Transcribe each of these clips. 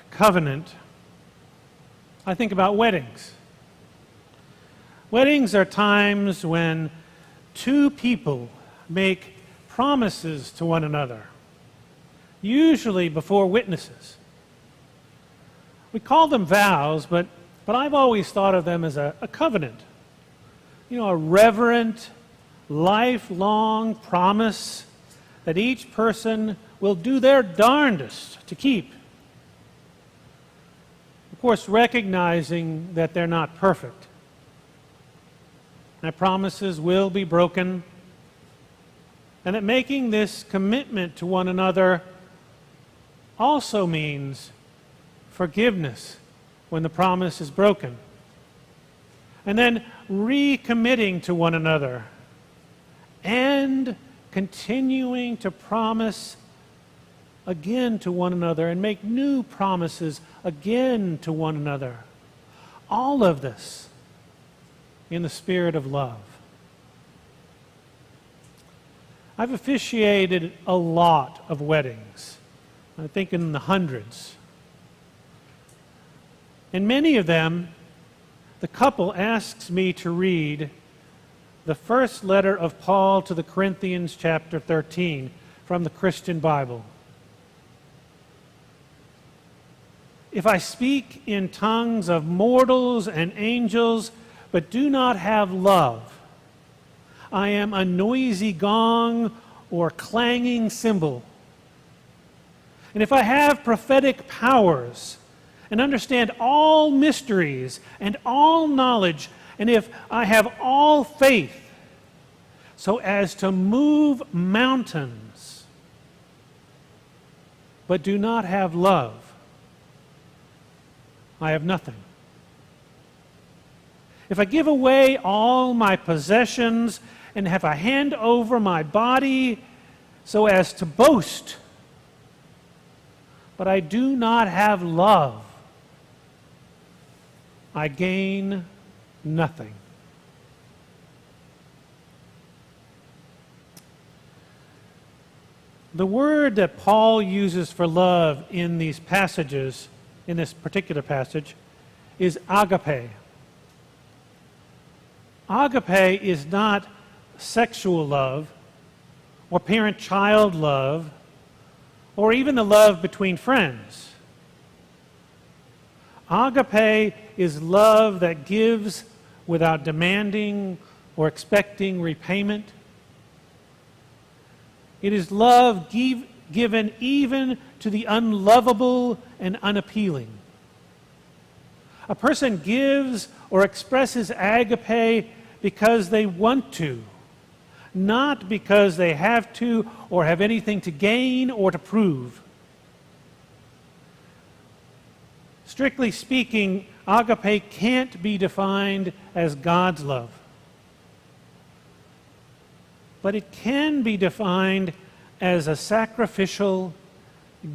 covenant, I think about weddings. Weddings are times when two people make promises to one another, usually before witnesses. We call them vows, but I've always thought of them as a covenant. You know, a reverent, lifelong promise that each person will do their darndest to keep. Of course, recognizing that they're not perfect. That promises will be broken, and that making this commitment to one another also means forgiveness when the promise is broken, and then recommitting to one another and continuing to promise again to one another and make new promises again to one another. All of this in the spirit of love. I've officiated a lot of weddings, I think in the hundreds. In many of them, the couple asks me to read the first letter of Paul to the Corinthians, chapter 13, from the Christian Bible. If I speak in tongues of mortals and angels, but do not have love, I am a noisy gong or clanging cymbal. And if I have prophetic powers and understand all mysteries and all knowledge, and if I have all faith so as to move mountains, but do not have love, I have nothing. If I give away all my possessions and if I hand over my body so as to boast, but I do not have love, I gain nothing. The word that Paul uses for love in these passages, in this particular passage, is agape. Agape is not sexual love or parent-child love or even the love between friends. Agape is love that gives without demanding or expecting repayment. It is love given even to the unlovable and unappealing. A person gives or expresses agape because they want to, not because they have to or have anything to gain or to prove. Strictly speaking, agape can't be defined as God's love. But it can be defined as a sacrificial,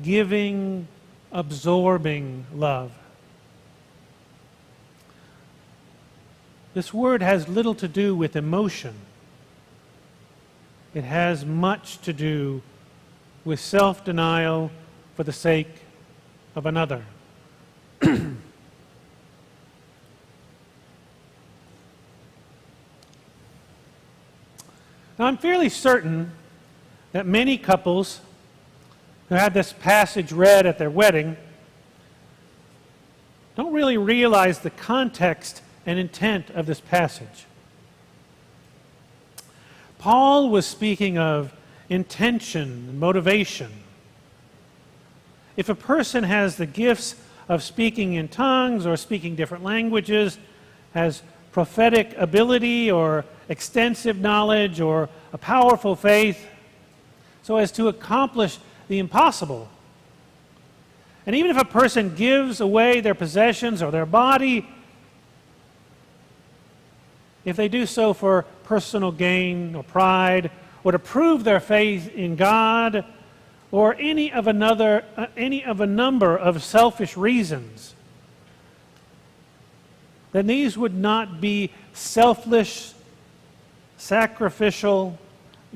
giving, absorbing love. This word has little to do with emotion. It has much to do with self-denial for the sake of another. Now, I'm fairly certain that many couples who had this passage read at their wedding don't really realize the context and intent of this passage. Paul was speaking of intention, motivation. If a person has the gifts of speaking in tongues or speaking different languages, has prophetic ability or extensive knowledge or a powerful faith, so as to accomplish the impossible. And even if a person gives away their possessions or their body, if they do so for personal gain or pride, or to prove their faith in God, or any of a number of selfish reasons, then these would not be selfless, sacrificial,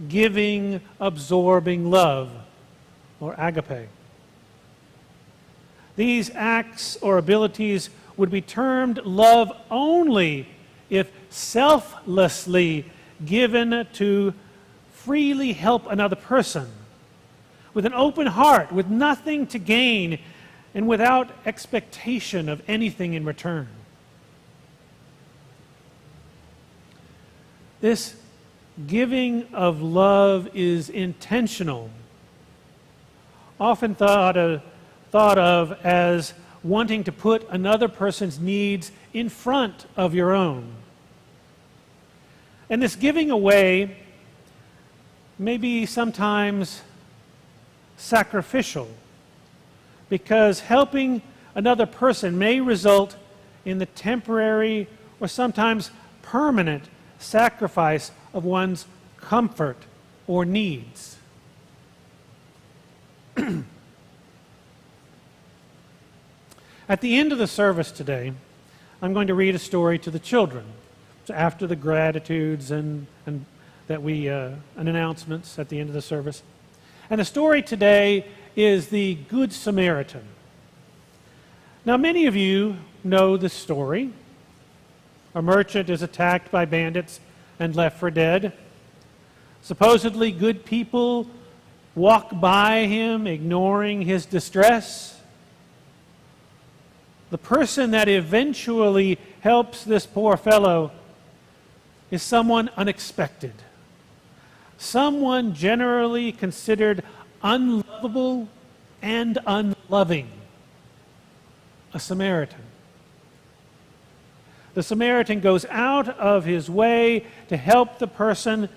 giving, absorbing love, or agape. These acts or abilities would be termed love only if selflessly given to freely help another person, with an open heart, with nothing to gain, and without expectation of anything in return. This giving of love is intentional, often thought of as wanting to put another person's needs in front of your own. And this giving away may be sometimes sacrificial, because helping another person may result in the temporary or sometimes permanent sacrifice of one's comfort or needs. At the end of the service today, I'm going to read a story to the children. So after the gratitudes and announcements at the end of the service. And the story today is the Good Samaritan. Now, many of you know the story. A merchant is attacked by bandits and left for dead. Supposedly good people walk by him, ignoring his distress. The person that eventually helps this poor fellow is someone unexpected. Someone generally considered unlovable and unloving. A Samaritan. The Samaritan goes out of his way to help the person,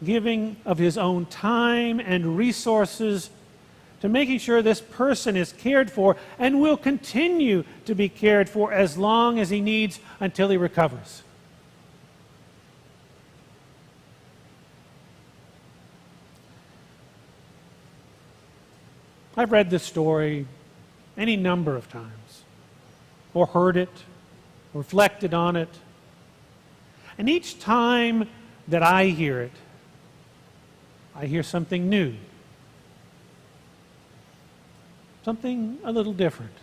giving of his own time and resources to making sure this person is cared for and will continue to be cared for as long as he needs until he recovers. I've read this story any number of times, or heard it, reflected on it. And each time that I hear it, I hear something new. Something a little different.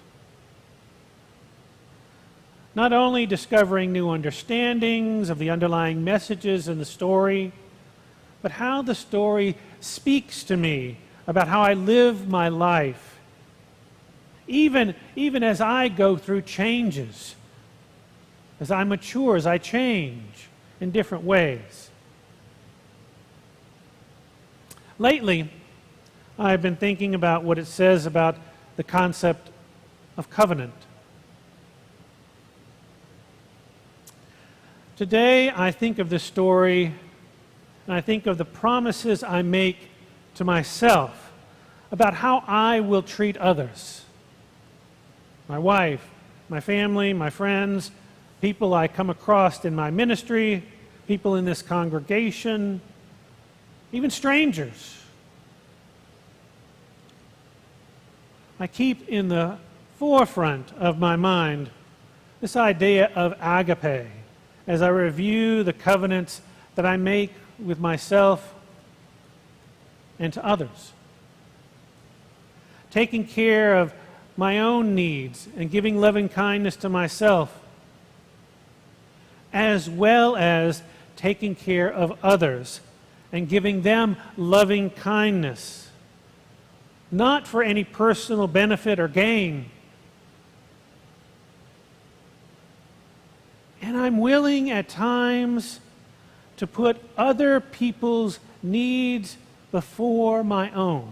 Not only discovering new understandings of the underlying messages in the story, but how the story speaks to me about how I live my life, even as I go through changes, as I mature, as I change in different ways. Lately, I've been thinking about what it says about the concept of covenant. Today, I think of this story, and I think of the promises I make to myself about how I will treat others. My wife, my family, my friends, people I come across in my ministry, people in this congregation, even strangers. I keep in the forefront of my mind this idea of agape as I review the covenants that I make with myself and to others. Taking care of my own needs and giving loving kindness to myself, as well as taking care of others and giving them loving kindness, not for any personal benefit or gain. And I'm willing at times to put other people's needs before my own.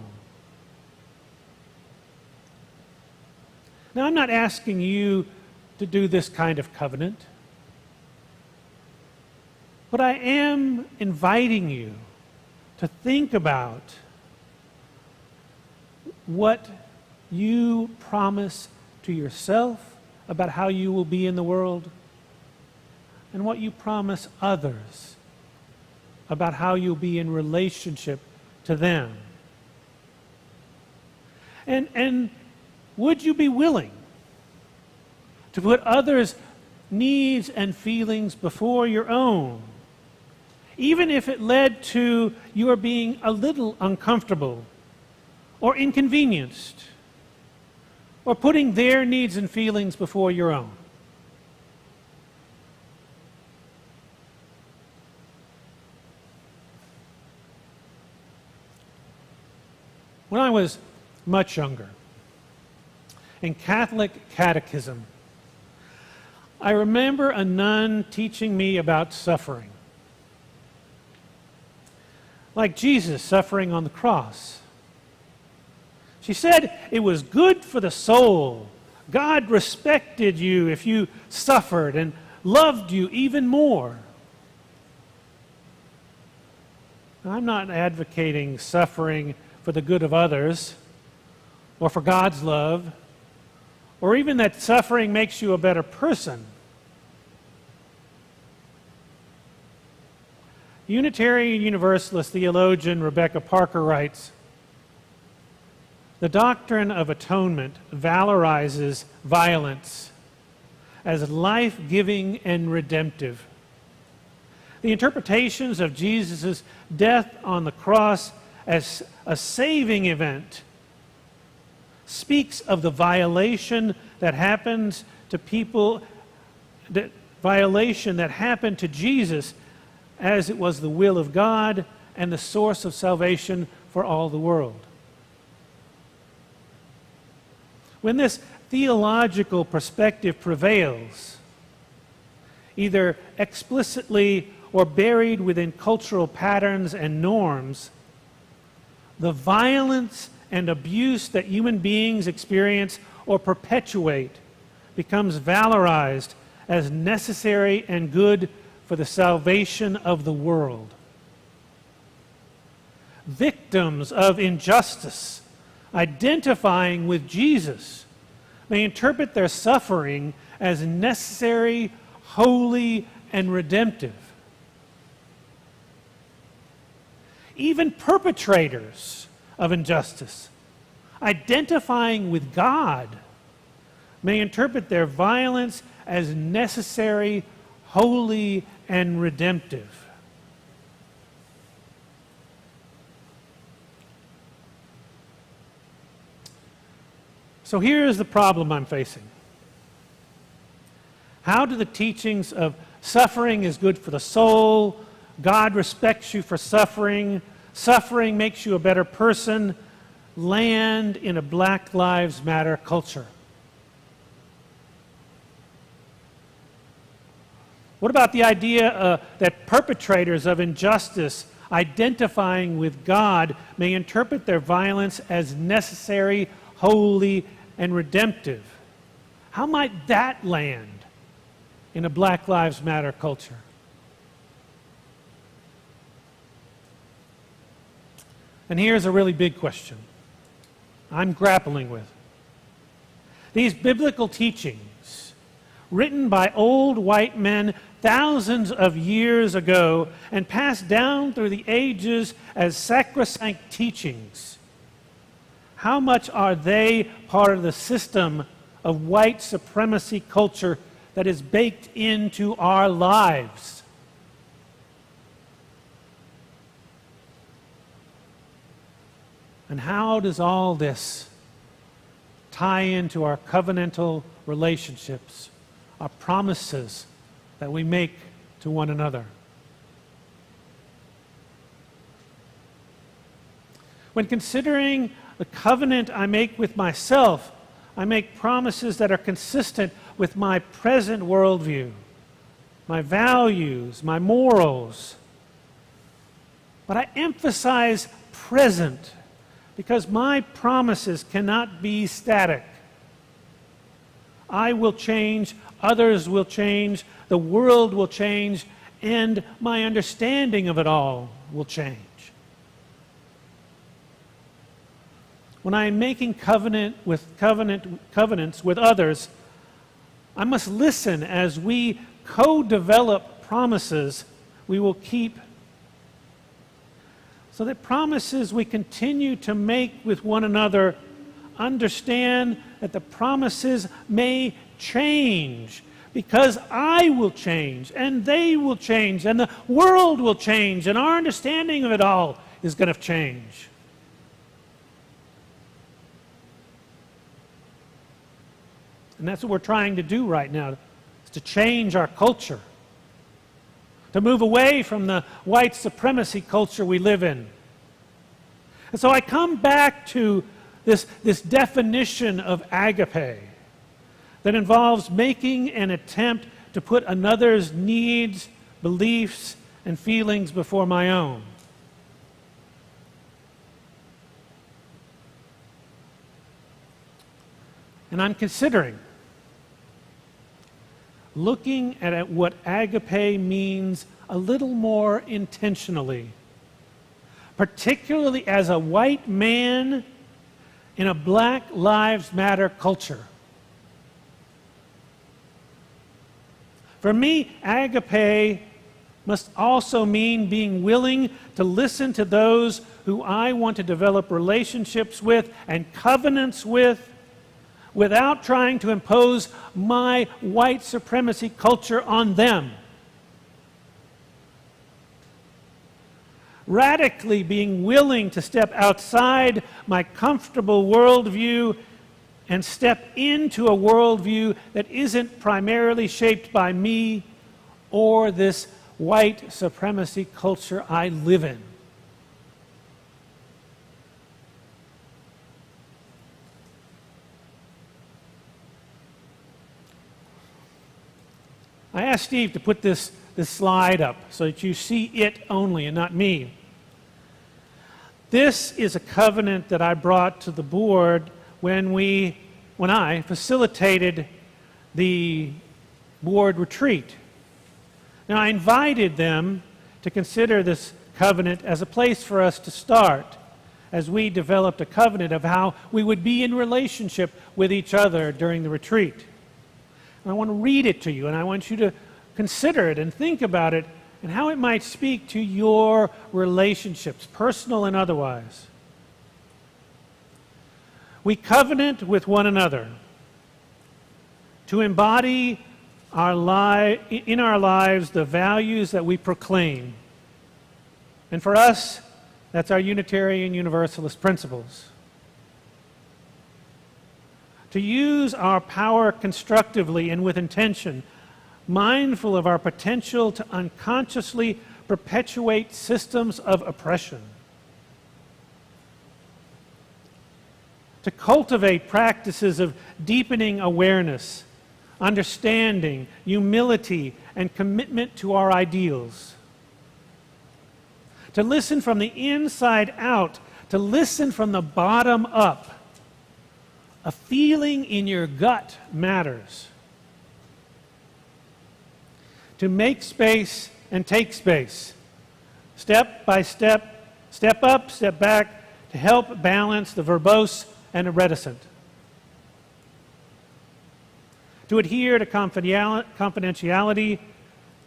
Now, I'm not asking you to do this kind of covenant, but I am inviting you to think about what you promise to yourself about how you will be in the world, and what you promise others about how you'll be in relationship to them. And would you be willing to put others' needs and feelings before your own, even if it led to your being a little uncomfortable or inconvenienced, or putting their needs and feelings before your own. When I was much younger, in Catholic catechism, I remember a nun teaching me about suffering. Like Jesus suffering on the cross. She said it was good for the soul. God respected you if you suffered and loved you even more. I'm not advocating suffering for the good of others or for God's love, or even that suffering makes you a better person. Unitarian Universalist theologian Rebecca Parker writes, "The doctrine of atonement valorizes violence as life-giving and redemptive. The interpretations of Jesus' death on the cross as a saving event speaks of the violation that happens to people, the violation that happened to Jesus, as it was the will of God and the source of salvation for all the world." When this theological perspective prevails, either explicitly or buried within cultural patterns and norms, the violence and abuse that human beings experience or perpetuate becomes valorized as necessary and good for the salvation of the world. Victims of injustice identifying with Jesus may interpret their suffering as necessary, holy, and redemptive. Even perpetrators of injustice identifying with God may interpret their violence as necessary, holy, and redemptive. So here is the problem I'm facing. How do the teachings of suffering is good for the soul, God respects you for suffering, suffering makes you a better person, land in a Black Lives Matter culture? What about the idea that perpetrators of injustice identifying with God may interpret their violence as necessary, holy, and redemptive? How might that land in a Black Lives Matter culture? And here's a really big question I'm grappling with. These biblical teachings, written by old white men thousands of years ago and passed down through the ages as sacrosanct teachings, how much are they part of the system of white supremacy culture that is baked into our lives? And how does all this tie into our covenantal relationships, our promises that we make to one another? When considering the covenant I make with myself, I make promises that are consistent with my present worldview, my values, my morals. But I emphasize present because my promises cannot be static. I will change, others will change, the world will change, and my understanding of it all will change. When I am making covenants with others, I must listen as we co-develop promises we will keep, so that promises we continue to make with one another understand that the promises may change because I will change and they will change and the world will change and our understanding of it all is going to change. And that's what we're trying to do right now, is to change our culture, to move away from the white supremacy culture we live in. And so I come back to this definition of agape that involves making an attempt to put another's needs, beliefs, and feelings before my own. And I'm considering looking at what agape means a little more intentionally, particularly as a white man in a Black Lives Matter culture. For me, agape must also mean being willing to listen to those who I want to develop relationships with and covenants with, without trying to impose my white supremacy culture on them. Radically being willing to step outside my comfortable worldview and step into a worldview that isn't primarily shaped by me or this white supremacy culture I live in. I asked Steve to put this slide up so that you see it only and not me. This is a covenant that I brought to the board when I facilitated the board retreat. Now, I invited them to consider this covenant as a place for us to start as we developed a covenant of how we would be in relationship with each other during the retreat. And I want to read it to you, and I want you to consider it and think about it and how it might speak to your relationships, personal and otherwise. We covenant with one another to embody in our lives the values that we proclaim. And for us, that's our Unitarian Universalist principles. To use our power constructively and with intention, mindful of our potential to unconsciously perpetuate systems of oppression. To cultivate practices of deepening awareness, understanding, humility, and commitment to our ideals. To listen from the inside out, to listen from the bottom up. A feeling in your gut matters. To make space and take space. Step by step, step up, step back, to help balance the verbose and the reticent. To adhere to confidentiality,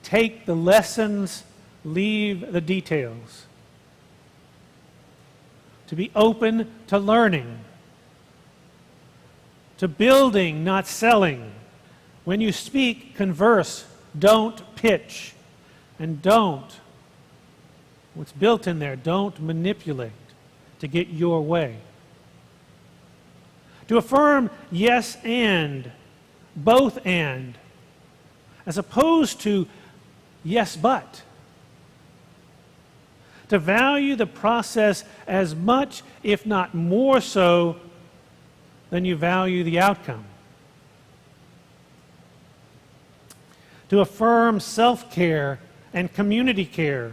take the lessons, leave the details. To be open to learning. To building, not selling. When you speak, converse, don't pitch. And what's built in there, don't manipulate to get your way. To affirm yes and, both and, as opposed to yes but. To value the process as much, if not more so, than you value the outcome. To affirm self-care and community care.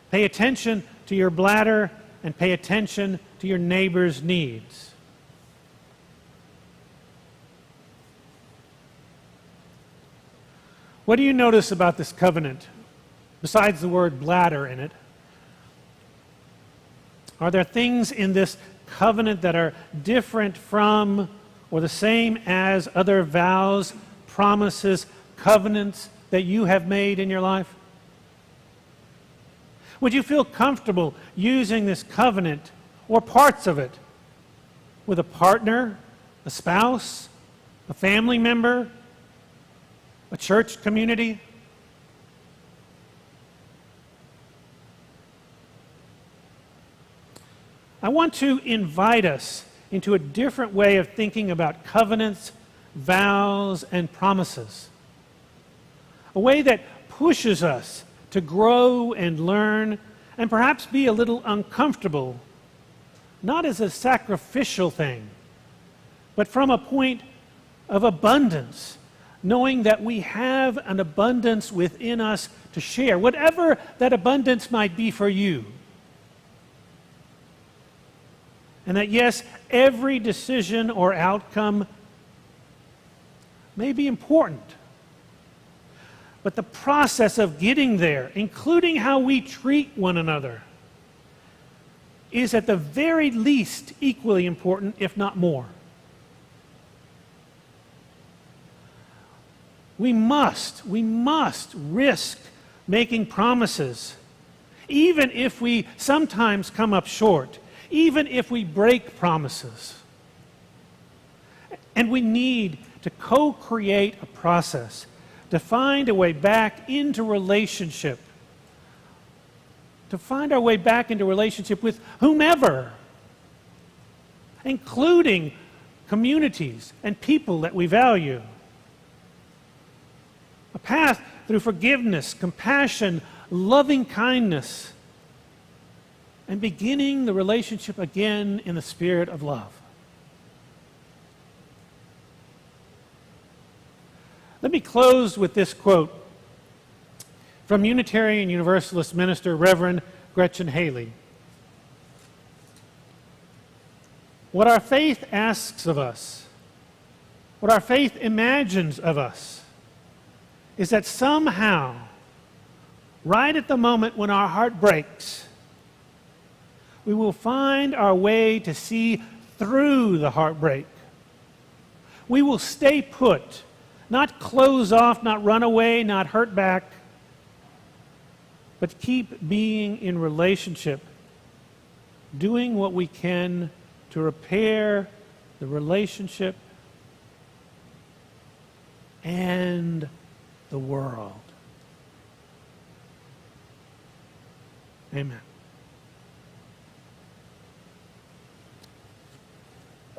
Pay attention to your bladder and pay attention to your neighbor's needs. What do you notice about this covenant, besides the word bladder in it? Are there things in this covenant that are different from or the same as other vows, promises, covenants that you have made in your life? Would you feel comfortable using this covenant or parts of it with a partner, a spouse, a family member, a church community? I want to invite us into a different way of thinking about covenants, vows, and promises. A way that pushes us to grow and learn and perhaps be a little uncomfortable, not as a sacrificial thing, but from a point of abundance, knowing that we have an abundance within us to share, whatever that abundance might be for you. And that, yes, every decision or outcome may be important, but the process of getting there, including how we treat one another, is at the very least equally important, if not more. We must risk making promises, even if we sometimes come up short, even if we break promises. And we need to co-create a process to find a way back into relationship, to find our way back into relationship with whomever, including communities and people that we value. A path through forgiveness, compassion, loving kindness, and beginning the relationship again in the spirit of love. Let me close with this quote from Unitarian Universalist minister Reverend Gretchen Haley. What our faith asks of us, what our faith imagines of us, is that somehow, right at the moment when our heart breaks, we will find our way to see through the heartbreak. We will stay put, not close off, not run away, not hurt back, but keep being in relationship, doing what we can to repair the relationship and the world. Amen.